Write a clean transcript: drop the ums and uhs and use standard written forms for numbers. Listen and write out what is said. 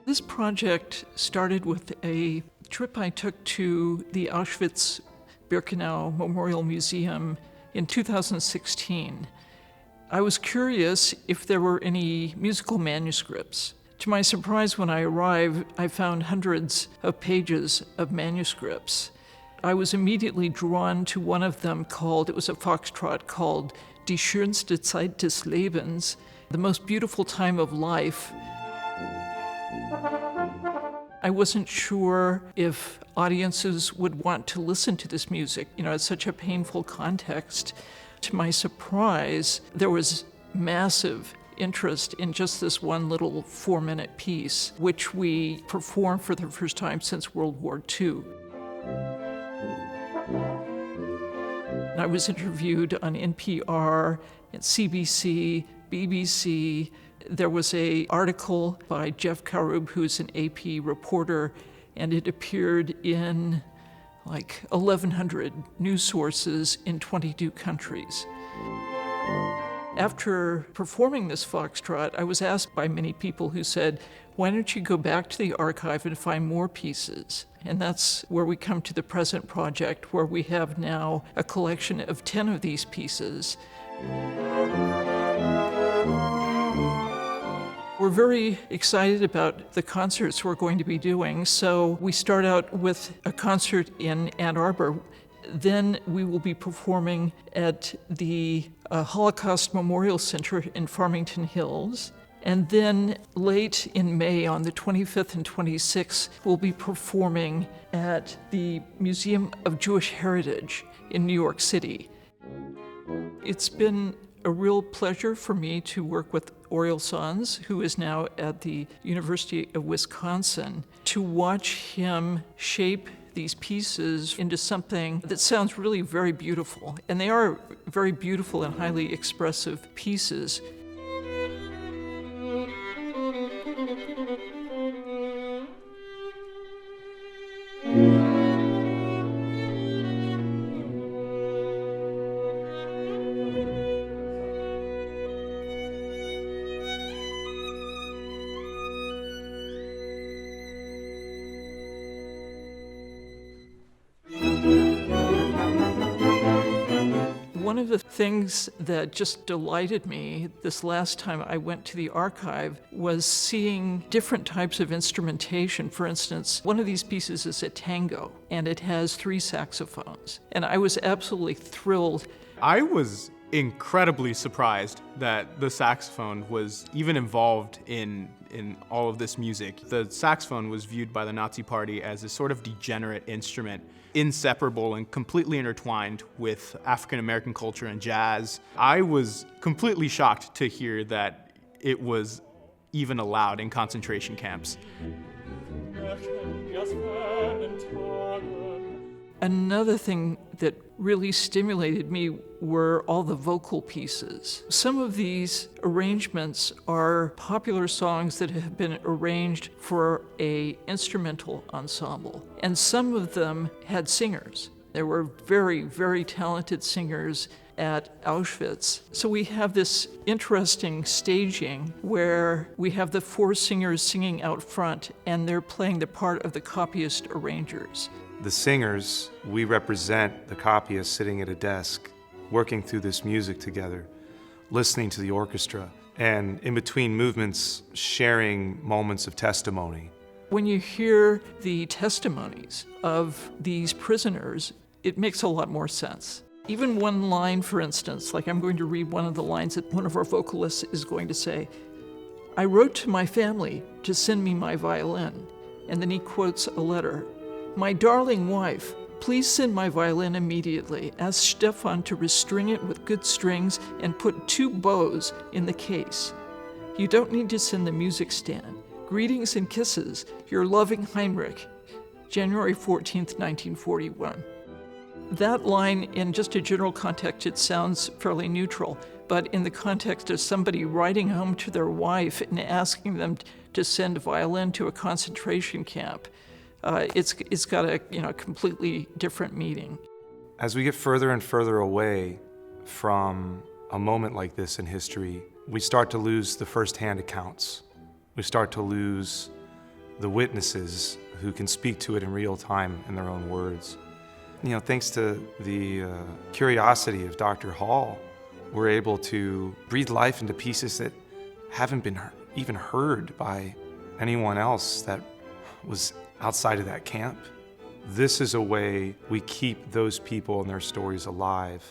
This project started with a trip I took to the Auschwitz-Birkenau Memorial Museum in 2016. I was curious if there were any musical manuscripts. To my surprise, when I arrived, I found hundreds of pages of manuscripts. I was immediately drawn to one of them it was a foxtrot called Die schönste Zeit des Lebens, the most beautiful time of life. I wasn't sure if audiences would want to listen to this music. It's such a painful context. To my surprise, there was massive interest in just this one little 4-minute piece, which we performed for the first time since World War II. I was interviewed on NPR, and CBC, BBC. There was an article by Jeff Karub, who's an AP reporter, and it appeared in 1,100 news sources in 22 countries. After performing this foxtrot, I was asked by many people who said, why don't you go back to the archive and find more pieces? And that's where we come to the present project, where we have now a collection of 10 of these pieces. We're very excited about the concerts we're going to be doing. So we start out with a concert in Ann Arbor. Then we will be performing at the Holocaust Memorial Center in Farmington Hills. And then late in May, on the 25th and 26th, we'll be performing at the Museum of Jewish Heritage in New York City. It's been a real pleasure for me to work with Oriel Sans, who is now at the University of Wisconsin, to watch him shape these pieces into something that sounds really very beautiful. And they are very beautiful and highly expressive pieces. One of the things that just delighted me this last time I went to the archive was seeing different types of instrumentation. For instance, one of these pieces is a tango, and it has 3 saxophones. And I was absolutely thrilled. I was incredibly surprised that the saxophone was even involved in all of this music. The saxophone was viewed by the Nazi Party as a sort of degenerate instrument, inseparable and completely intertwined with African American culture and jazz. I was completely shocked to hear that it was even allowed in concentration camps. Another thing that really stimulated me were all the vocal pieces. Some of these arrangements are popular songs that have been arranged for an instrumental ensemble, and some of them had singers. There were very, very talented singers at Auschwitz. So we have this interesting staging where we have the 4 singers singing out front, and they're playing the part of the copyist arrangers. The singers, we represent the copyists sitting at a desk, working through this music together, listening to the orchestra, and in between movements, sharing moments of testimony. When you hear the testimonies of these prisoners, it makes a lot more sense. Even one line, for instance, like I'm going to read one of the lines that one of our vocalists is going to say, "I wrote to my family to send me my violin." And then he quotes a letter. "My darling wife, please send my violin immediately. Ask Stefan to restring it with good strings and put 2 bows in the case. You don't need to send the music stand. Greetings and kisses, your loving Heinrich, January 14th, 1941. That line, in just a general context, it sounds fairly neutral, but in the context of somebody writing home to their wife and asking them to send a violin to a concentration camp, it's got a completely different meaning. As we get further and further away from a moment like this in history, we start to lose the firsthand accounts. We start to lose the witnesses who can speak to it in real time in their own words. Thanks to the curiosity of Dr. Hall, we're able to breathe life into pieces that haven't been even heard by anyone else that was outside of that camp. This is a way we keep those people and their stories alive.